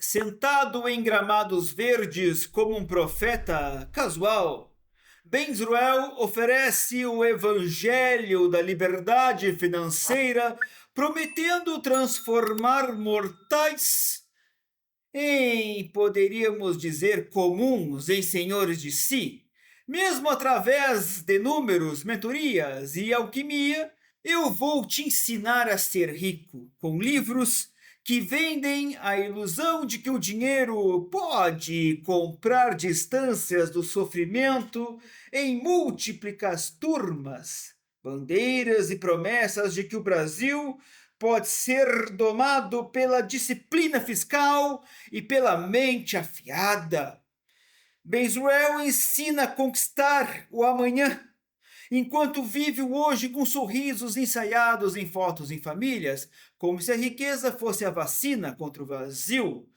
Sentado em gramados verdes como um profeta casual, Ben Zruel oferece o evangelho da liberdade financeira, prometendo transformar mortais em, poderíamos dizer, comuns em senhores de si. Mesmo através de números, mentorias e alquimia, eu vou te ensinar a ser rico com livros que vendem a ilusão de que o dinheiro pode comprar distâncias do sofrimento em múltiplas turmas, bandeiras e promessas de que o Brasil pode ser domado pela disciplina fiscal e pela mente afiada. Benzuel ensina a conquistar o amanhã, enquanto vive o hoje com sorrisos ensaiados em fotos em famílias, como se a riqueza fosse a vacina contra o vazio.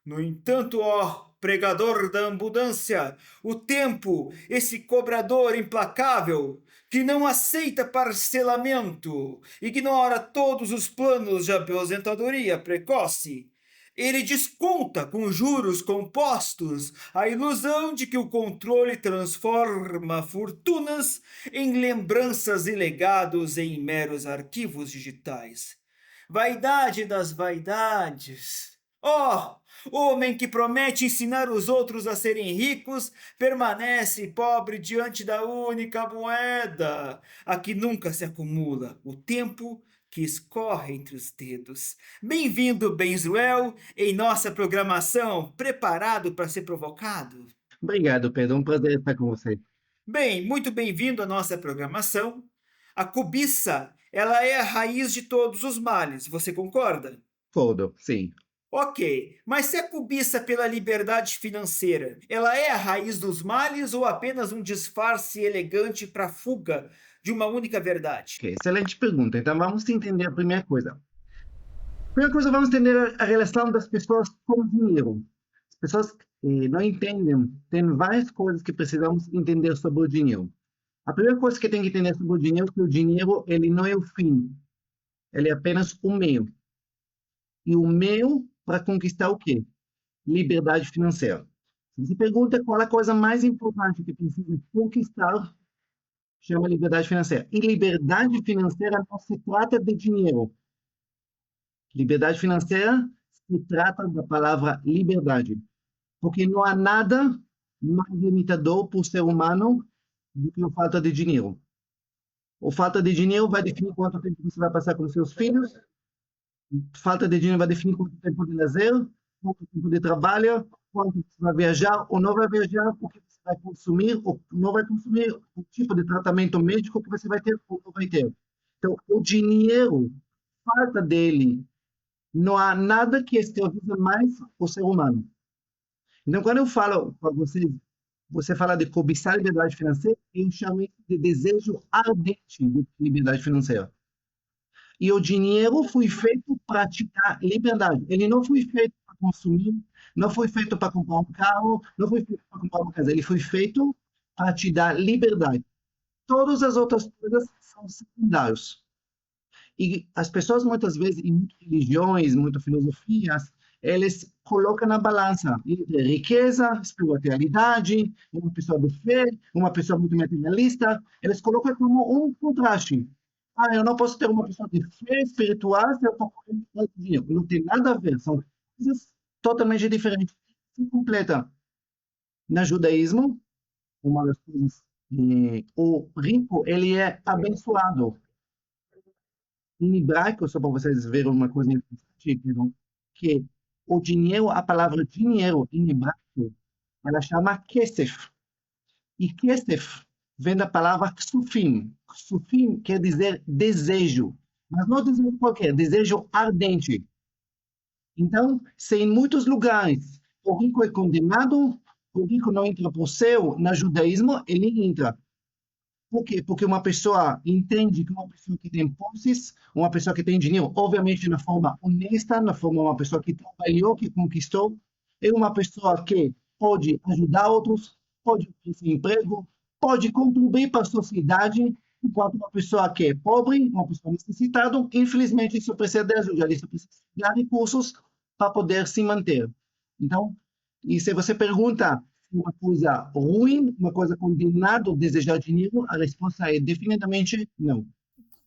No entanto, ó pregador da abundância, o tempo, esse cobrador implacável, que não aceita parcelamento, ignora todos os planos de aposentadoria precoce. Ele desconta com juros compostos a ilusão de que o controle transforma fortunas em lembranças e legados em meros arquivos digitais. Vaidade das vaidades. Oh, homem que promete ensinar os outros a serem ricos, permanece pobre diante da única moeda, a que nunca se acumula, o tempo que escorre entre os dedos. Bem-vindo, Benzuel, em nossa programação, preparado para ser provocado? Obrigado, Pedro. Um prazer estar com você. Bem, muito bem-vindo à nossa programação. A cobiça, ela é a raiz de todos os males, você concorda? Todo, sim. Ok, mas se a cobiça pela liberdade financeira, ela é a raiz dos males ou apenas um disfarce elegante para a fuga de uma única verdade? Ok, excelente pergunta. Então vamos entender a primeira coisa. Primeira coisa, vamos entender a relação das pessoas com o dinheiro. As pessoas não entendem, tem várias coisas que precisamos entender sobre o dinheiro. A primeira coisa que tem que entender sobre o dinheiro é que o dinheiro ele não é o fim, ele é apenas o meio. E o meio para conquistar o quê? Liberdade financeira. Se você pergunta qual é a coisa mais importante que precisa conquistar, chama liberdade financeira. E liberdade financeira não se trata de dinheiro. Liberdade financeira se trata da palavra liberdade. Porque não há nada mais limitador para o ser humano do que a falta de dinheiro. A falta de dinheiro vai definir quanto tempo você vai passar com seus filhos. Falta de dinheiro vai definir quanto tempo de lazer, quanto tempo de trabalho, quanto você vai viajar ou não vai viajar, o que você vai consumir ou não vai consumir, o tipo de tratamento médico que você vai ter ou não vai ter. Então, o dinheiro, falta dele, não há nada que escravize mais o ser humano. Então, quando eu falo para vocês, você fala de cobiçar liberdade financeira, eu chamo isso de desejo ardente de liberdade financeira. E o dinheiro foi feito para te dar liberdade. Ele não foi feito para consumir, não foi feito para comprar um carro, não foi feito para comprar uma casa. Ele foi feito para te dar liberdade. Todas as outras coisas são secundárias. E as pessoas, muitas vezes, em muitas religiões, muitas filosofias, eles colocam na balança entre riqueza, espiritualidade, uma pessoa de fé, uma pessoa muito materialista. Eles colocam como um contraste. Ah, eu não posso ter uma pessoa de fé espiritual se eu estou correndo atrás de dinheiro. Não tem nada a ver, são coisas totalmente diferentes. Se completa. No judaísmo, uma das coisas, o rico, ele é abençoado. Em hebraico, só para vocês verem uma coisa interessante, que o dinheiro, a palavra dinheiro em hebraico, ela chama kesef. E kesef vem da palavra ksufim. Ksufim quer dizer desejo, mas não desejo qualquer, desejo ardente. Então, se em muitos lugares o rico é condenado, o rico não entra para o céu, no judaísmo ele entra. Por quê? Porque uma pessoa entende que uma pessoa que tem posses, uma pessoa que tem dinheiro, obviamente na forma honesta, na forma uma pessoa que trabalhou, que conquistou, é uma pessoa que pode ajudar outros, pode oferecer emprego, pode contribuir para a sociedade, enquanto uma pessoa que é pobre, uma pessoa necessitada, infelizmente isso precisa de ajuda, isso precisa de recursos para poder se manter. Então, e se você pergunta se uma coisa ruim, uma coisa condenada a desejar dinheiro, a resposta é definitivamente não.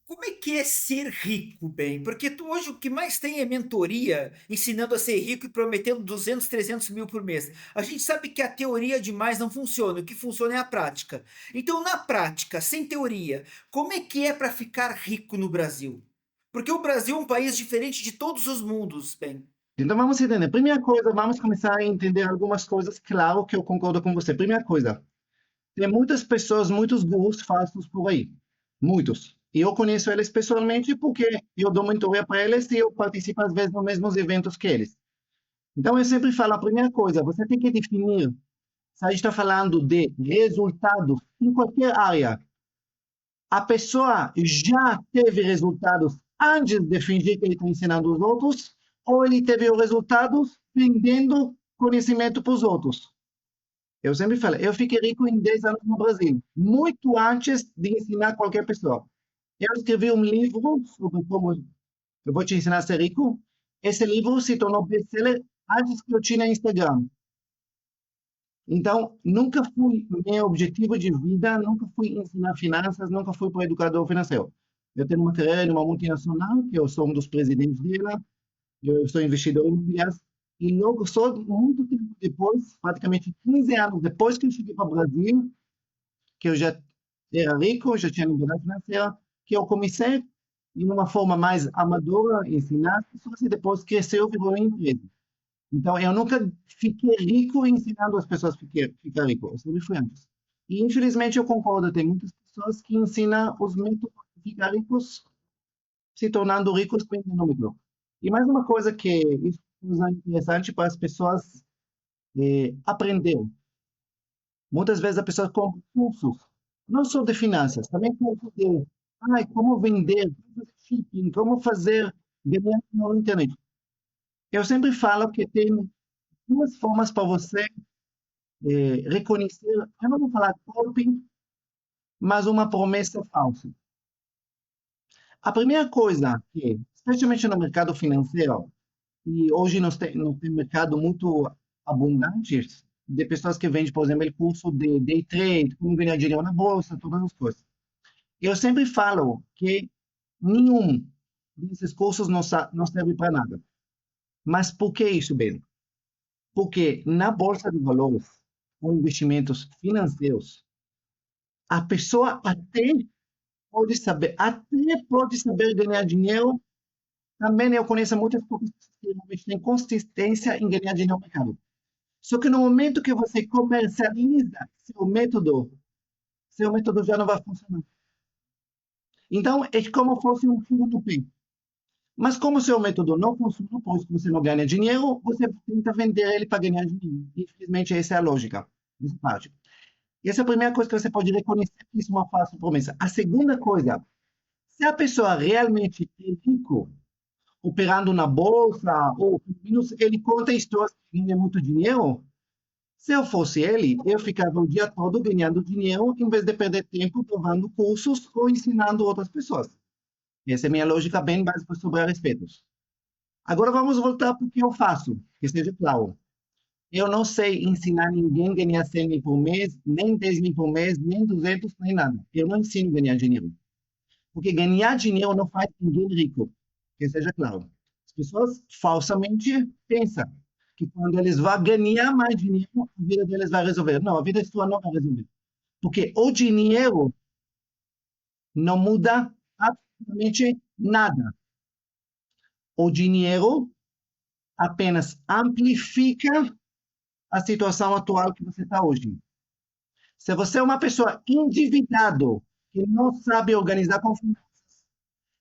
Como é que é ser rico, bem? Porque tu hoje o que mais tem é mentoria, ensinando a ser rico e prometendo 200, 300 mil por mês. A gente sabe que a teoria demais não funciona, o que funciona é a prática. Então, na prática, sem teoria, como é que é para ficar rico no Brasil? Porque o Brasil é um país diferente de todos os mundos, bem. Então vamos entender. Primeira coisa, vamos começar a entender algumas coisas. Claro que eu concordo com você. Primeira coisa, tem muitas pessoas, muitos gurus falsos por aí. Muitos. E eu conheço eles pessoalmente porque eu dou mentoria para eles e eu participo às vezes nos mesmos eventos que eles. Então eu sempre falo, a primeira coisa, você tem que definir se a gente está falando de resultados em qualquer área. A pessoa já teve resultados antes de fingir que ele está ensinando os outros, ou ele teve os resultados vendendo conhecimento para os outros. Eu sempre falo, eu fiquei rico em 10 anos no Brasil, muito antes de ensinar qualquer pessoa. Eu escrevi um livro sobre como eu vou te ensinar a ser rico. Esse livro se tornou best-seller antes que eu tinha Instagram. Então, nunca fui, meu objetivo de vida, nunca fui ensinar finanças, nunca fui para educador financeiro. Eu tenho uma carreira em uma multinacional, que eu sou um dos presidentes dela, eu sou investidor em imobiliários, e logo, só muito tempo depois, praticamente 15 anos depois que eu cheguei para o Brasil, que eu já era rico, já tinha liberdade financeira, que eu comecei, de uma forma mais amadora, ensinar as pessoas, e depois cresceu, virou uma empresa. Então, eu nunca fiquei rico ensinando as pessoas a ficar rico. Eu sempre fui antes. E, infelizmente, eu concordo. Tem muitas pessoas que ensinam os métodos de ficar ricos, se tornando ricos vendendo micro. E mais uma coisa que isso é interessante para as pessoas aprender. Muitas vezes a pessoa compra cursos, não só de finanças, também cursos de como vender, como fazer shipping, como fazer ganhar na internet. Eu sempre falo que tem duas formas para você reconhecer, eu não vou falar golpe, mas uma promessa falsa. A primeira coisa que, especialmente no mercado financeiro, e hoje nós tem mercado muito abundante de pessoas que vendem, por exemplo, curso de day trade, como ganhar dinheiro na bolsa, todas as coisas. Eu sempre falo que nenhum desses cursos não serve para nada. Mas por que isso, Ben? Porque na bolsa de valores, com investimentos financeiros, a pessoa até pode saber ganhar dinheiro. Também eu conheço muitas pessoas que realmente têm consistência em ganhar dinheiro no mercado. Só que no momento que você comercializa seu método já não vai funcionar. Então, é como se fosse um furo no pé. Mas como seu método não funciona, por isso que você não ganha dinheiro, você tenta vender ele para ganhar dinheiro. Infelizmente, essa é a lógica dessa parte. E essa é a primeira coisa que você pode reconhecer que isso é uma falsa promessa. A segunda coisa, se a pessoa realmente é rico, operando na bolsa, ou ele conta histórias que ganha muito dinheiro, se eu fosse ele, eu ficava o dia todo ganhando dinheiro, em vez de perder tempo provando cursos ou ensinando outras pessoas. Essa é a minha lógica bem básica sobre a respeito. Agora vamos voltar para o que eu faço, que seja claro. Eu não sei ensinar ninguém a ganhar 100 mil por mês, nem 10 mil por mês, nem 200, nem nada. Eu não ensino a ganhar dinheiro. Porque ganhar dinheiro não faz ninguém rico, que seja claro. As pessoas falsamente pensam que quando eles vão ganhar mais dinheiro, a vida deles vai resolver. Não, a vida sua não vai resolver. Porque o dinheiro não muda absolutamente nada. O dinheiro apenas amplifica a situação atual que você está hoje. Se você é uma pessoa endividado, que não sabe organizar com finanças,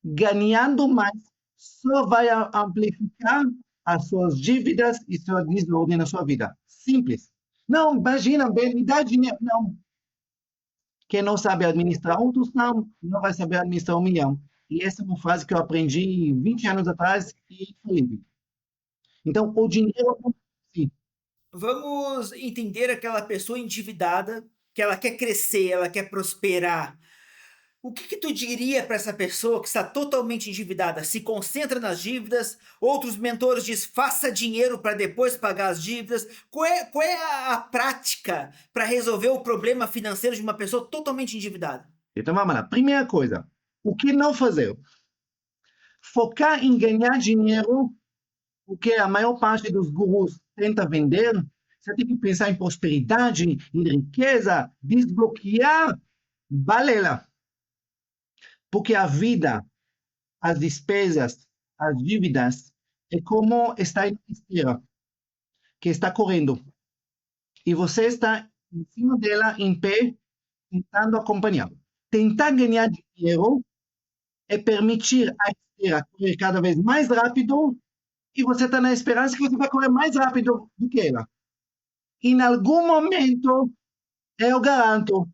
ganhando mais, só vai amplificar as suas dívidas e sua desordem na sua vida. Simples. Não, imagina, bem, me dá dinheiro. Não. Quem não sabe administrar um tostão, não vai saber administrar 1 milhão. E essa é uma frase que eu aprendi 20 anos atrás e falei. Então, o dinheiro, sim, Vamos entender aquela pessoa endividada, que ela quer crescer, ela quer prosperar. O que tu diria para essa pessoa que está totalmente endividada? Se concentra nas dívidas, outros mentores dizem faça dinheiro para depois pagar as dívidas. Qual é a prática para resolver o problema financeiro de uma pessoa totalmente endividada? Então vamos lá. Primeira coisa, o que não fazer? Focar em ganhar dinheiro, o que a maior parte dos gurus tenta vender. Você tem que pensar em prosperidade, em riqueza, desbloquear balela. Porque a vida, as despesas, as dívidas, é como estar em uma esteira que está correndo. E você está em cima dela, em pé, tentando acompanhar. Tentar ganhar dinheiro é permitir a esteira correr cada vez mais rápido e você está na esperança que você vai correr mais rápido do que ela. Em algum momento, eu garanto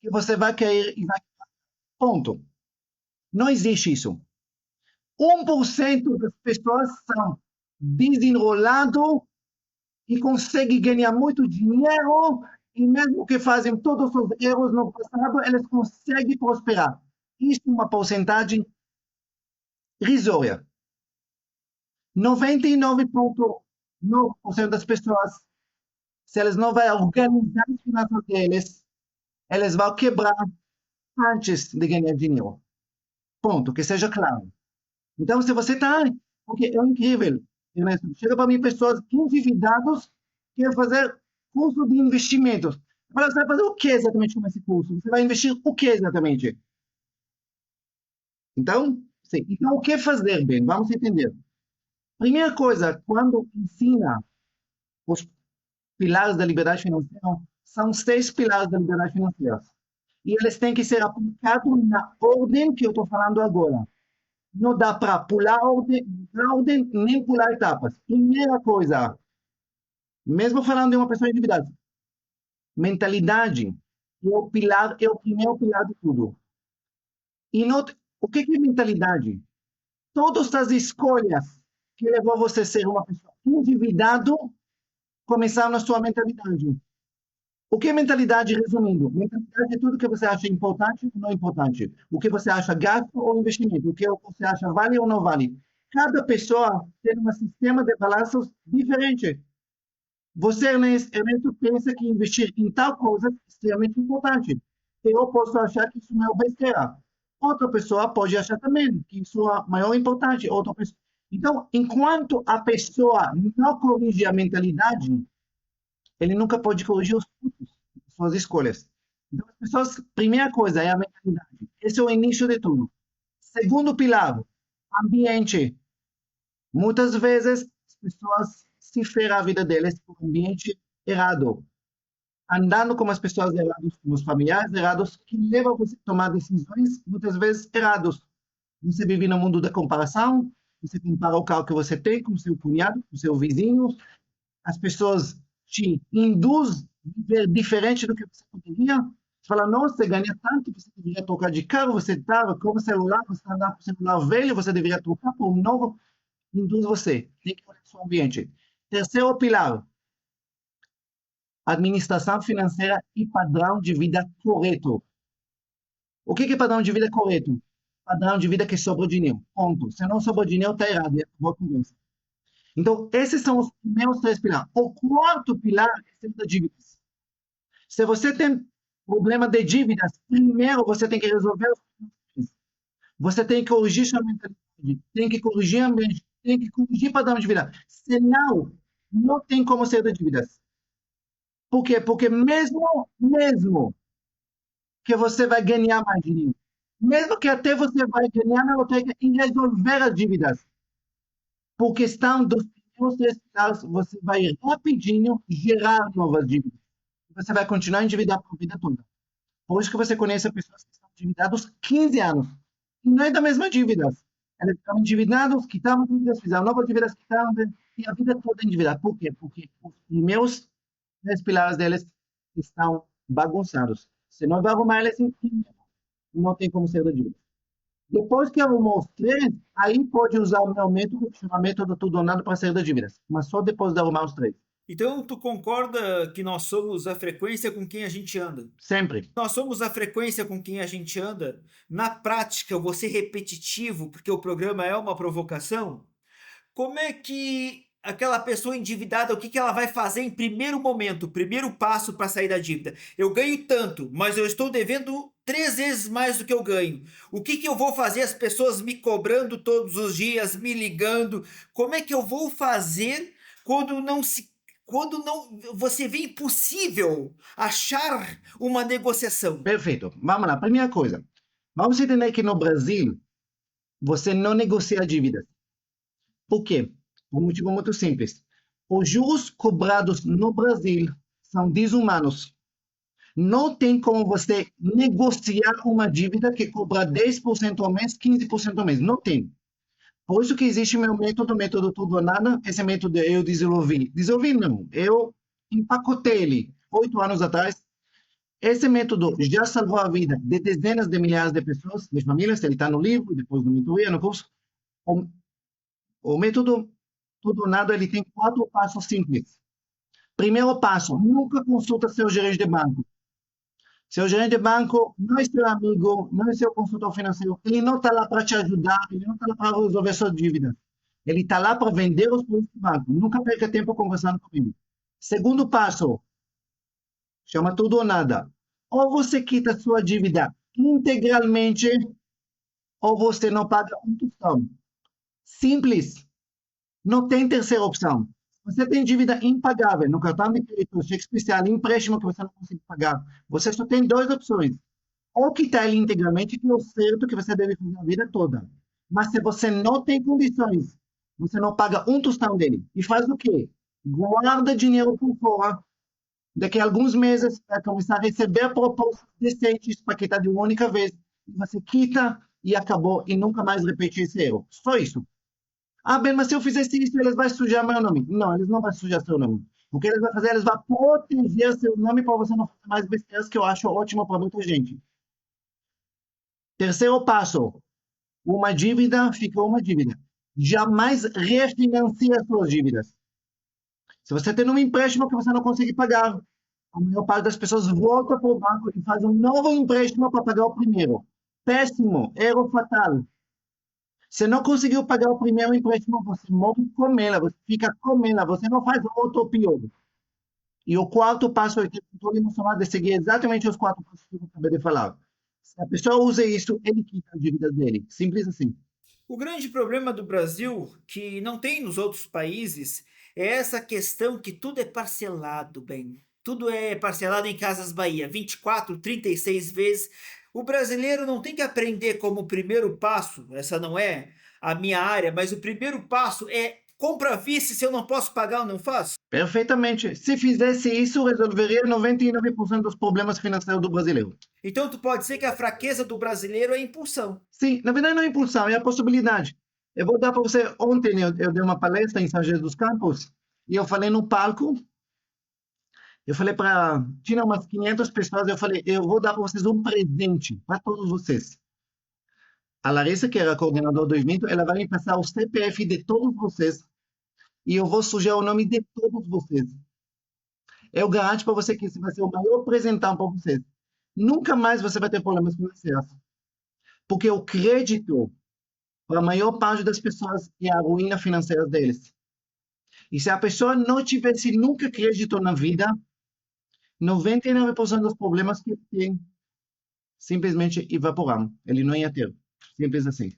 que você vai cair e vai... Ponto. Não existe isso. 1% das pessoas são desenrolados e conseguem ganhar muito dinheiro e mesmo que fazem todos os erros no passado, eles conseguem prosperar. Isso é uma porcentagem risória. 99,9% das pessoas, se eles não vão organizar as finanças deles, eles vão quebrar antes de ganhar dinheiro. Ponto, que seja claro. Então, se você está... Porque é incrível. Ernesto. Chega para mim pessoas endividadas que querem fazer curso de investimentos. Mas você vai fazer o que exatamente com esse curso? Você vai investir o que exatamente? Então, sim. Então, o que fazer, bem? Vamos entender. Primeira coisa, quando ensina os pilares da liberdade financeira, são 6 pilares da liberdade financeira. E eles têm que ser aplicados na ordem que eu estou falando agora. Não dá para pular ordem, nem pular etapas. Primeira coisa, mesmo falando de uma pessoa endividada, mentalidade é o primeiro pilar de tudo. E o que é mentalidade? Todas as escolhas que levou você a ser uma pessoa endividada começaram na sua mentalidade. O que é mentalidade, resumindo? Mentalidade é tudo que você acha importante ou não importante. O que você acha gasto ou investimento. O que você acha vale ou não vale. Cada pessoa tem um sistema de balanços diferente. Você, Ernesto, pensa que investir em tal coisa é extremamente importante. Eu posso achar que isso não é besteira. Outra pessoa pode achar também que isso é maior importante. Outra pessoa... Então, enquanto a pessoa não corrige a mentalidade, ele nunca pode corrigir os frutos, suas escolhas. Então, as pessoas, primeira coisa é a mentalidade. Esse é o início de tudo. Segundo pilar, ambiente. Muitas vezes, as pessoas se ferram a vida deles por um ambiente errado. Andando com as pessoas erradas, com os familiares errados, que levam você a tomar decisões, muitas vezes, erradas. Você vive no mundo da comparação, você compara o carro que você tem com o seu cunhado, com o seu vizinho, as pessoas te induz a viver diferente do que você poderia. Você fala, nossa, você ganha tanto, você deveria trocar de carro, você está com o celular, você está andando com o celular velho, você deveria trocar por um novo. Induz você. Tem que olhar o seu ambiente. Terceiro pilar, administração financeira e padrão de vida correto. O que é padrão de vida correto? Padrão de vida que sobra dinheiro. Ponto. Se não sobra dinheiro, está errado. É boa conversa. Então, esses são os primeiros 3 pilares. O quarto pilar é ser da dívidas. Se você tem problema de dívidas, primeiro você tem que resolver os problemas. Você tem que corrigir sua mentalidade, tem que corrigir a mente, tem que corrigir o padrão de vida. Senão, não tem como ser de dívidas. Por quê? Porque mesmo que você vai ganhar mais dinheiro, mesmo que até você vai ganhar na loteria em resolver as dívidas, por questão dos primeiros 3 pilares, você vai rapidinho gerar novas dívidas. Você vai continuar endividado por vida toda. Por isso que você conhece pessoas que estão endividadas 15 anos. E não é da mesma dívida. Eles estavam endividados, quitavam dívidas, fizeram novas dívidas, quitavam, e a vida toda endividada. Por quê? Porque os primeiros 3 pilares deles estão bagunçados. Se não vai arrumar eles, não tem como ser da dívida. Depois que arrumou os 3, aí pode usar o meu método, que chama método tudo ou nada, para sair das dívidas. Mas só depois de arrumar os 3. Então, tu concorda que nós somos a frequência com quem a gente anda? Sempre. Nós somos a frequência com quem a gente anda. Na prática, eu vou ser repetitivo, porque o programa é uma provocação. Como é que aquela pessoa endividada, o que que ela vai fazer em primeiro momento, primeiro passo para sair da dívida? Eu ganho tanto, mas eu estou devendo 3 vezes mais do que eu ganho. O que que eu vou fazer? As pessoas me cobrando todos os dias, me ligando. Como é que eu vou fazer quando não se quando não você vê impossível achar uma negociação? Perfeito. Vamos lá. Primeira coisa. Vamos entender que no Brasil, você não negocia dívidas. Por quê? Por um motivo muito simples. Os juros cobrados no Brasil são desumanos. Não tem como você negociar uma dívida que cobra 10% ao mês, 15% ao mês. Não tem. Por isso que existe meu método tudo ou nada. Esse método eu desenvolvi. Desenvolvi não. Eu empacotei ele 8 anos atrás. Esse método já salvou a vida de dezenas de milhares de pessoas, de famílias. Ele está no livro, depois no mentoria, no curso. O, o método tudo ou nada, ele tem 4 passos simples. Primeiro passo, nunca consulta seu gerente de banco. Seu gerente de banco não é seu amigo, não é seu consultor financeiro. Ele não está lá para te ajudar, ele não está lá para resolver suas dívidas. Ele está lá para vender os produtos do banco. Nunca perca tempo conversando com ele. Segundo passo, chama tudo ou nada. Ou você quita sua dívida integralmente, ou você não paga um tostão. Simples. Não tem terceira opção. Você tem dívida impagável no cartão de crédito, cheque especial, empréstimo que você não consegue pagar. Você só tem duas opções. Ou quitar ele integralmente, que é o certo que você deve fazer a vida toda. Mas se você não tem condições, você não paga um tostão dele. E faz o quê? Guarda dinheiro por fora. Daqui a alguns meses, vai começar a receber propostas decentes para quitar de uma única vez. Você quita e acabou e nunca mais repete esse erro. Só isso. Ah, bem, mas se eu fizesse isso, eles vão sujar meu nome. Não, eles não vão sujar seu nome. O que eles vão fazer, eles vão proteger seu nome para você não fazer mais besteiras, que eu acho ótimo para muita gente. Terceiro passo, uma dívida fica uma dívida. Jamais refinancie suas dívidas. Se você tem um empréstimo que você não consegue pagar, a maior parte das pessoas volta para o banco e faz um novo empréstimo para pagar o primeiro. Péssimo, erro fatal. Você não conseguiu pagar o primeiro empréstimo, você morre com ela, você fica com ela, você não faz outro pior. E o quarto passo é ter controle emocional de seguir exatamente os 4 passos que eu acabei de falar. Se a pessoa usa isso, ele quita a dívida dele. Simples assim. O grande problema do Brasil, que não tem nos outros países, é essa questão que tudo é parcelado, bem. Tudo é parcelado em Casas Bahia, 24, 36 vezes. O brasileiro não tem que aprender como primeiro passo, essa não é a minha área, mas o primeiro passo é compra à vista, se eu não posso pagar, eu não faço. Perfeitamente. Se fizesse isso, resolveria 99% dos problemas financeiros do brasileiro. Então tu pode dizer que a fraqueza do brasileiro é a impulsão. Sim, na verdade não é impulsão, é a possibilidade. Eu vou dar para você, ontem eu dei uma palestra em São José dos Campos e eu falei no palco, eu falei para, tinha umas 500 pessoas, eu falei, eu vou dar para vocês um presente, para todos vocês. A Larissa, que era a coordenadora do evento, ela vai me passar o CPF de todos vocês e eu vou sujar o nome de todos vocês. Eu garanto para você que esse vai ser o maior presentão para vocês. Nunca mais você vai ter problemas financeiros. Porque o crédito, para a maior parte das pessoas, é a ruína financeira deles. E se a pessoa não tivesse nunca crédito na vida, 99% dos problemas que tem simplesmente evaporam. Ele não ia ter. Simples assim.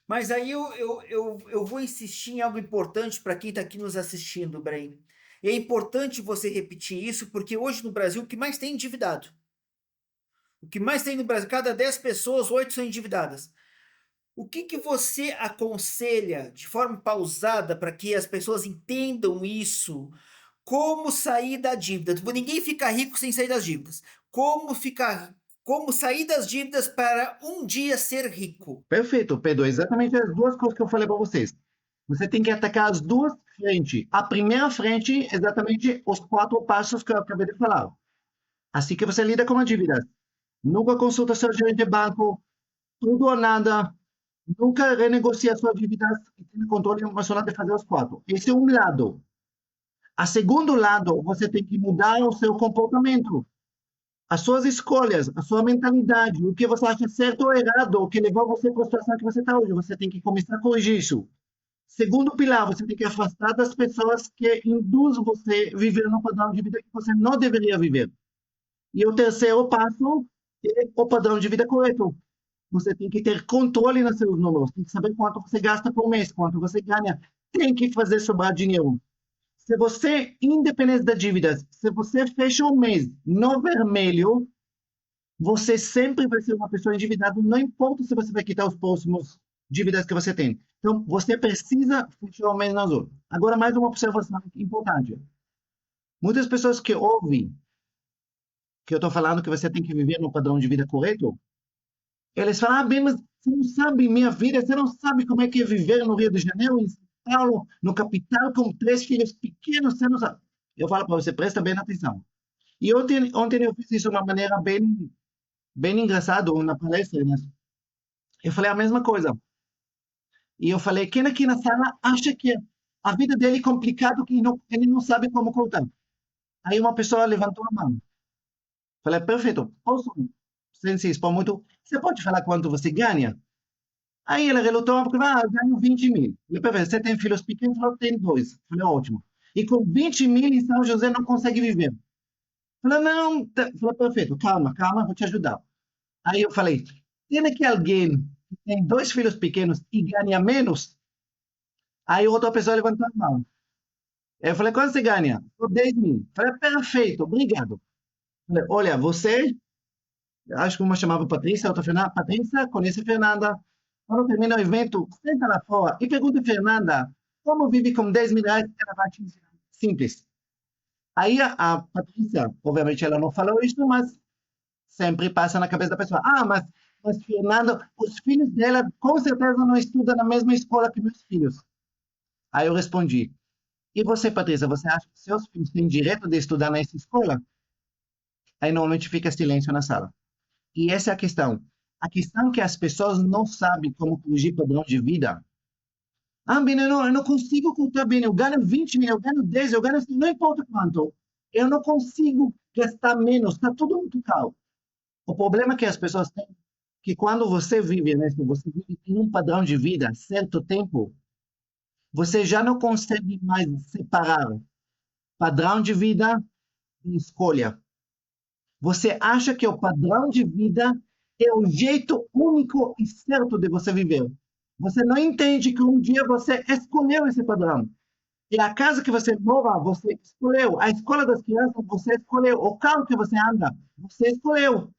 Mas aí eu vou insistir em algo importante para quem está aqui nos assistindo, Breno. E é importante você repetir isso, porque hoje no Brasil o que mais tem é endividado. O que mais tem no Brasil, cada 10 pessoas, 8 são endividadas. O que que você aconselha de forma pausada para que as pessoas entendam isso? Como sair da dívida? Ninguém fica rico sem sair das dívidas. Como sair das dívidas para um dia ser rico? Perfeito, Pedro. Exatamente as duas coisas que eu falei para vocês. Você tem que atacar as duas frentes. A primeira frente, exatamente os 4 passos que eu acabei de falar. Assim que você lida com a dívida. Nunca consulta seu gerente de banco, tudo ou nada. Nunca renegocia suas dívidas e tem controle emocional de fazer os 4. Esse é um lado. A segundo lado, você tem que mudar o seu comportamento, as suas escolhas, a sua mentalidade, o que você acha certo ou errado, o que levou você para a situação que você está hoje. Você tem que começar a corrigir isso. Segundo pilar, você tem que afastar das pessoas que induzem você a viver num padrão de vida que você não deveria viver. E o terceiro passo é o padrão de vida correto. Você tem que ter controle nos seus números, tem que saber quanto você gasta por mês, quanto você ganha, tem que fazer sobrar dinheiro. Se você, independente das dívidas, se você fecha um mês no vermelho, você sempre vai ser uma pessoa endividada, não importa se você vai quitar os próximos dívidas que você tem. Então, você precisa fechar o mês no azul. Agora, mais uma observação importante. Muitas pessoas que ouvem que eu estou falando que você tem que viver no padrão de vida correto, eles falam, bem, mas você não sabe minha vida, você não sabe como é que é viver no Rio de Janeiro, em São Paulo, no capital, com 3 filhos pequenos, você não sabe. Eu falo para você, presta bem atenção. E ontem eu fiz isso de uma maneira bem engraçada, na palestra, né? Eu falei a mesma coisa. E eu falei, quem aqui na sala acha que a vida dele é complicada, que ele não sabe como contar? Aí uma pessoa levantou a mão. Falei, perfeito, posso, sem se expor muito, você pode falar quanto você ganha? Aí ele relutou, porque eu ganho 20 mil. Falei, perfeito, você tem filhos pequenos? Falei, tem 2. Falei, ótimo. E com 20 mil em São José não consegue viver. Falei, não, falei, perfeito, calma, vou te ajudar. Aí eu falei, tem aqui alguém que tem 2 filhos pequenos e ganha menos? Aí outra pessoa levantou a mão. Eu falei, quanto você ganha? 10 mil. Falei, perfeito, obrigado. Falei, olha, você, acho que uma chamava Patrícia, outra Fernanda. Patrícia, conhece a Fernanda. Quando termina o evento, senta lá fora e pergunta a Fernanda como vive com 10 mil reais, ela vai te ensinar. Simples. Aí a Patrícia, obviamente ela não falou isso, mas sempre passa na cabeça da pessoa. Mas Fernanda, os filhos dela com certeza não estudam na mesma escola que meus filhos. Aí eu respondi, e você, Patrícia, você acha que seus filhos têm direito de estudar nessa escola? Aí normalmente fica silêncio na sala. E essa é a questão. A questão é que as pessoas não sabem como corrigir padrão de vida. Bem, eu não consigo contar bem, eu ganho 20 mil, eu ganho 10, eu ganho, não importa quanto. Eu não consigo gastar menos, está tudo muito caro. O problema que as pessoas têm, que quando você vive você vive em um padrão de vida certo tempo, você já não consegue mais separar padrão de vida e escolha. Você acha que o padrão de vida é o jeito único e certo de você viver. Você não entende que um dia você escolheu esse padrão. E a casa que você mora, você escolheu. A escola das crianças, você escolheu. O carro que você anda, você escolheu.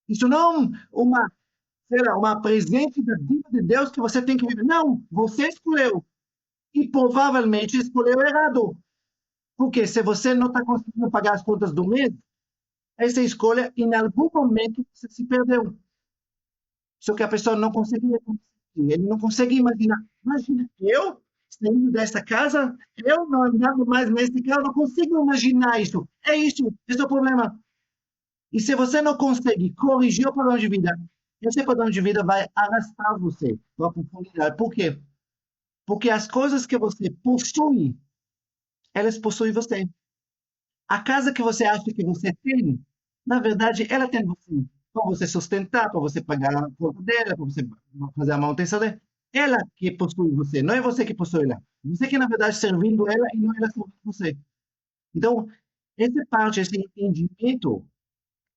Isso não é uma presente da vida de Deus que você tem que viver. Não, você escolheu. E provavelmente escolheu errado. Porque se você não está conseguindo pagar as contas do mês, essa escolha, em algum momento, você se perdeu. Só que a pessoa não consegue reconhecer. Ele não consegue imaginar. Imagina, eu saindo dessa casa, eu não andando mais nesse carro, não consigo imaginar isso. É isso, esse é o problema. E se você não consegue corrigir o padrão de vida, esse padrão de vida vai arrastar você para a profundidade. Por quê? Porque as coisas que você possui, elas possuem você. A casa que você acha que você tem, na verdade, ela tem você. Para você sustentar, para você pagar a conta dela, para você fazer a manutenção dela. Ela que possui você, não é você que possui ela. Você que, na verdade, servindo ela e não ela servindo você. Então, essa parte, esse entendimento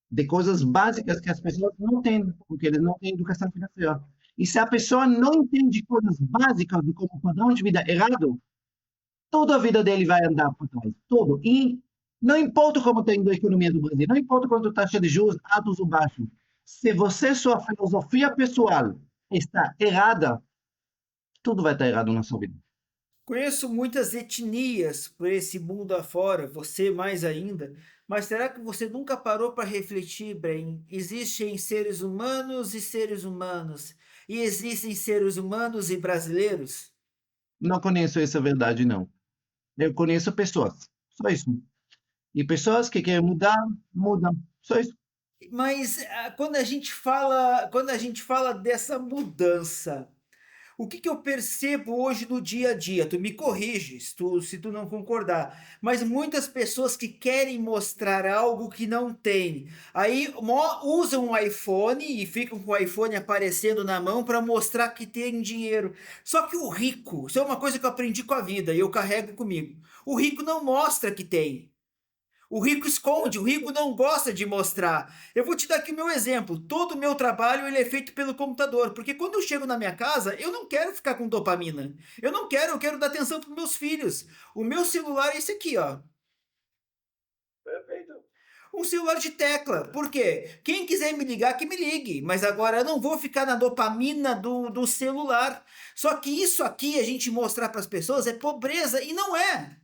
de coisas básicas que as pessoas não têm, porque eles não têm educação financeira. E se a pessoa não entende coisas básicas de como padrão de vida errado, toda a vida dele vai andar por trás. Tudo. E não importa como está indo a economia do Brasil, não importa quanto taxa de juros, altos ou baixos. Se você, sua filosofia pessoal está errada, tudo vai estar errado na sua vida. Conheço muitas etnias por esse mundo afora, você mais ainda, mas será que você nunca parou para refletir, Bren? Existem seres humanos e seres humanos, e existem seres humanos e brasileiros? Não conheço essa verdade, não. Eu conheço pessoas, só isso. E pessoas que querem mudar, mudam, só isso. Mas quando a gente fala dessa mudança, O que que eu percebo hoje no dia a dia? Tu me corrige se tu não concordar, mas muitas pessoas que querem mostrar algo que não tem, aí usam um iPhone e ficam com o iPhone aparecendo na mão para mostrar que tem dinheiro. Só que o rico, isso é uma coisa que eu aprendi com a vida e eu carrego comigo. O rico não mostra que tem. O rico esconde, o rico não gosta de mostrar. Eu vou te dar aqui o meu exemplo. Todo o meu trabalho ele é feito pelo computador, porque quando eu chego na minha casa, eu não quero ficar com dopamina. Eu quero dar atenção para os meus filhos. O meu celular é esse aqui, ó. Perfeito. Um celular de tecla. Por quê? Quem quiser me ligar, que me ligue. Mas agora eu não vou ficar na dopamina do celular. Só que isso aqui, a gente mostrar para as pessoas, é pobreza. E não é.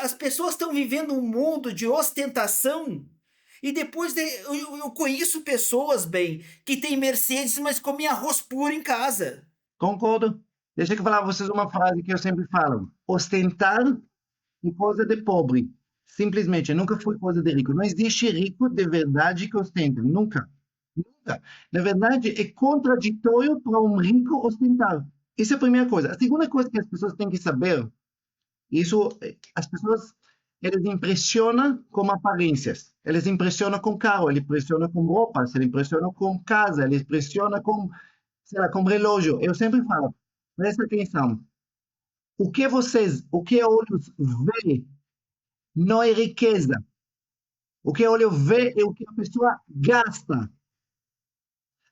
As pessoas estão vivendo um mundo de ostentação. E depois eu conheço pessoas, bem, que têm Mercedes, mas comem arroz puro em casa. Concordo. Deixa eu falar a vocês uma frase que eu sempre falo. Ostentar é coisa de pobre. Simplesmente, nunca foi coisa de rico. Não existe rico de verdade que ostenta. Nunca. Nunca. Na verdade, é contraditório para um rico ostentar. Isso é a primeira coisa. A segunda coisa que as pessoas têm que saber, isso, as pessoas, eles impressionam com aparências. Eles impressionam com carro, eles impressionam com roupas, eles impressionam com casa, eles impressionam com, sei lá, com relógio. Eu sempre falo, presta atenção. O que olhos vê não é riqueza. O que olho vê é o que a pessoa gasta.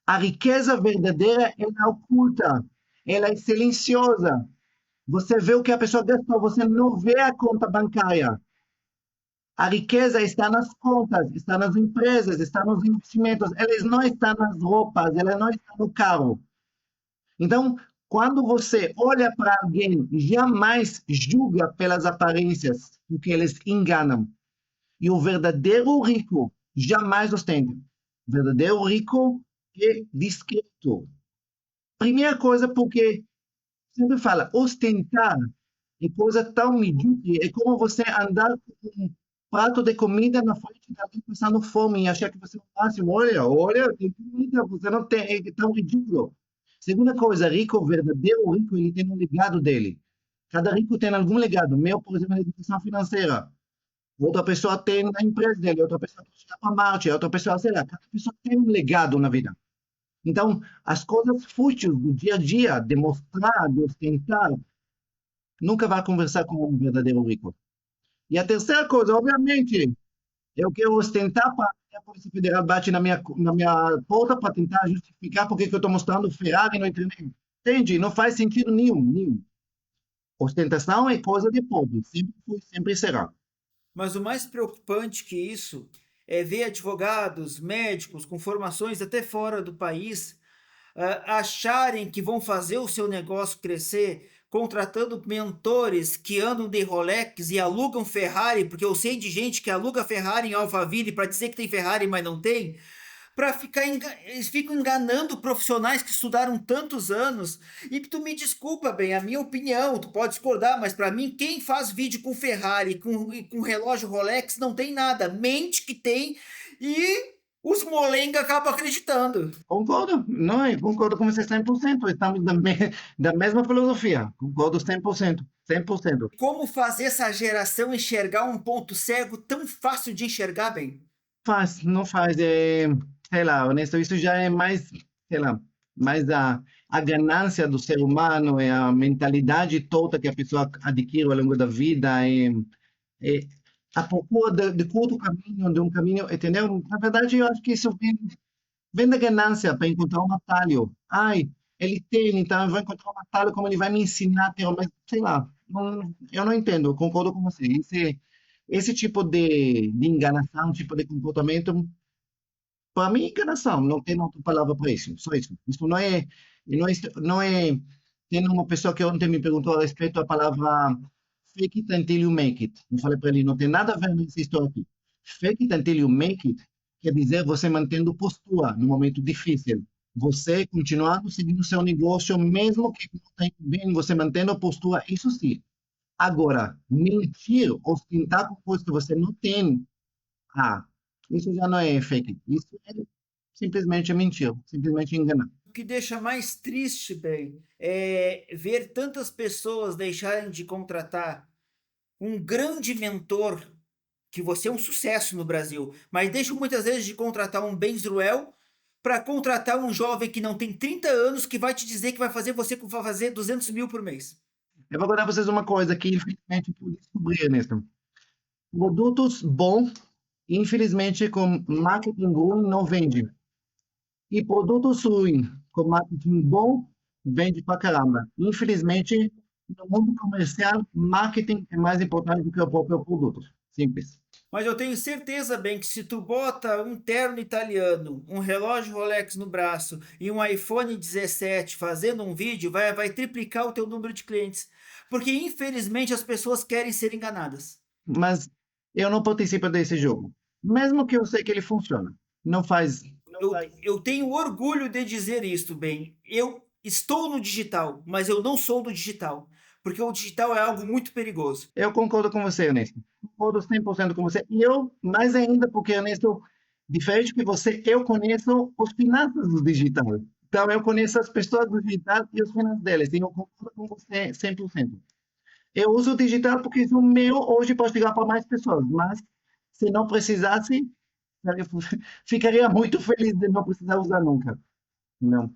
A riqueza verdadeira ela é oculta, ela é silenciosa. Você vê o que a pessoa gastou, você não vê a conta bancária. A riqueza está nas contas, está nas empresas, está nos investimentos. Elas não estão nas roupas, elas não estão no carro. Então, quando você olha para alguém, jamais julga pelas aparências, porque eles enganam. E o verdadeiro rico jamais ostenta. O verdadeiro rico é discreto. Primeira coisa, porque sempre fala, ostentar é coisa tão medíocre, é como você andar com um prato de comida na frente de alguém passando fome e achar que você é o máximo. Olha, tem comida, você não tem, é tão ridículo. Segunda coisa, rico, verdadeiro rico, ele tem um legado dele. Cada rico tem algum legado. Meu, por exemplo, é educação financeira. Outra pessoa tem a empresa dele, outra pessoa tem para Marte, outra pessoa, sei lá, cada pessoa tem um legado na vida. Então, as coisas fúteis do dia a dia, de mostrar, de ostentar, nunca vai conversar com um verdadeiro rico. E a terceira coisa, obviamente, eu quero ostentar para a Polícia Federal bate na minha porta para tentar justificar porque que eu estou mostrando Ferrari no internet. Entende? Não faz sentido nenhum. Ostentação é coisa de pobre, sempre foi, sempre será. Mas o mais preocupante que isso é ver advogados, médicos com formações até fora do país acharem que vão fazer o seu negócio crescer contratando mentores que andam de Rolex e alugam Ferrari, porque eu sei de gente que aluga Ferrari em Alphaville para dizer que tem Ferrari, mas não tem, para ficar eles ficam enganando profissionais que estudaram tantos anos. E tu me desculpa, bem, a minha opinião, tu pode discordar, mas para mim quem faz vídeo com Ferrari, com relógio Rolex não tem nada, mente que tem e os molenga acabam acreditando. Concordo, não, eu concordo com você 100%. Estamos da mesma filosofia. Concordo 100%. 100%. Como fazer essa geração enxergar um ponto cego tão fácil de enxergar, bem? Faz, não faz, sei lá, honesto, isso já é mais, sei lá, mais a ganância do ser humano, é a mentalidade toda que a pessoa adquire ao longo da vida, é a procura de curto caminho, de um caminho, entendeu? Na verdade, eu acho que isso vem da ganância para encontrar um atalho. Ai, ele tem, então eu vou encontrar um atalho, como ele vai me ensinar a ter, mas sei lá, eu não entendo, eu concordo com você. Esse tipo de enganação, tipo de comportamento, para mim, é enganação, não tem outra palavra para isso, só isso. Isso não é. Tem uma pessoa que ontem me perguntou a respeito da palavra fake it until you make it. Eu falei para ele, não tem nada a ver com essa história aqui. Fake it until you make it quer dizer você mantendo postura no momento difícil. Você continuando seguindo seu negócio, mesmo que não está indo bem, você mantendo postura, isso sim. Agora, mentir, ostentar com coisas que você não tem, ah, isso já não é fake. Isso é simplesmente mentir, simplesmente enganar. O que deixa mais triste, bem, é ver tantas pessoas deixarem de contratar um grande mentor, que você é um sucesso no Brasil, mas deixam muitas vezes de contratar um Ben Zruel para contratar um jovem que não tem 30 anos que vai te dizer que vai fazer você fazer 200 mil por mês. Eu vou contar para vocês uma coisa que, infelizmente, eu descobri nisso. Produtos bons, infelizmente, com marketing ruim, não vende. E produtos ruins, com marketing bom, vende pra caramba. Infelizmente, no mundo comercial, marketing é mais importante do que o próprio produto. Simples. Mas eu tenho certeza, bem, que se tu bota um terno italiano, um relógio Rolex no braço e um iPhone 17 fazendo um vídeo, vai triplicar o teu número de clientes. Porque, infelizmente, as pessoas querem ser enganadas. Mas eu não participo desse jogo. Mesmo que eu sei que ele funciona. Não faz. Eu tenho orgulho de dizer isto, bem. Eu estou no digital, mas eu não sou do digital. Porque o digital é algo muito perigoso. Eu concordo com você, Ernesto. Concordo 100% com você. E eu, mais ainda, porque, Ernesto, diferente que você, eu conheço os finanças do digital. Então, eu conheço as pessoas do digital e os finanças deles. E eu concordo com você 100%. Eu uso o digital porque o meu hoje pode chegar para mais pessoas. Mas, se não precisasse, eu ficaria muito feliz de não precisar usar nunca. Não.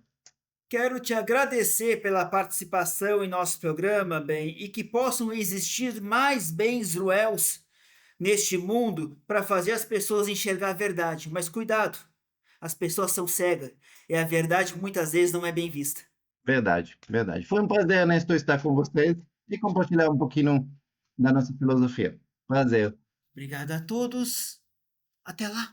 Quero te agradecer pela participação em nosso programa, bem, e que possam existir mais bens Ruels neste mundo para fazer as pessoas enxergar a verdade. Mas cuidado, as pessoas são cegas e a verdade muitas vezes não é bem vista. Verdade, verdade. Foi um prazer, Ernesto, estar com vocês e compartilhar um pouquinho da nossa filosofia. Prazer. Obrigado a todos. Até lá.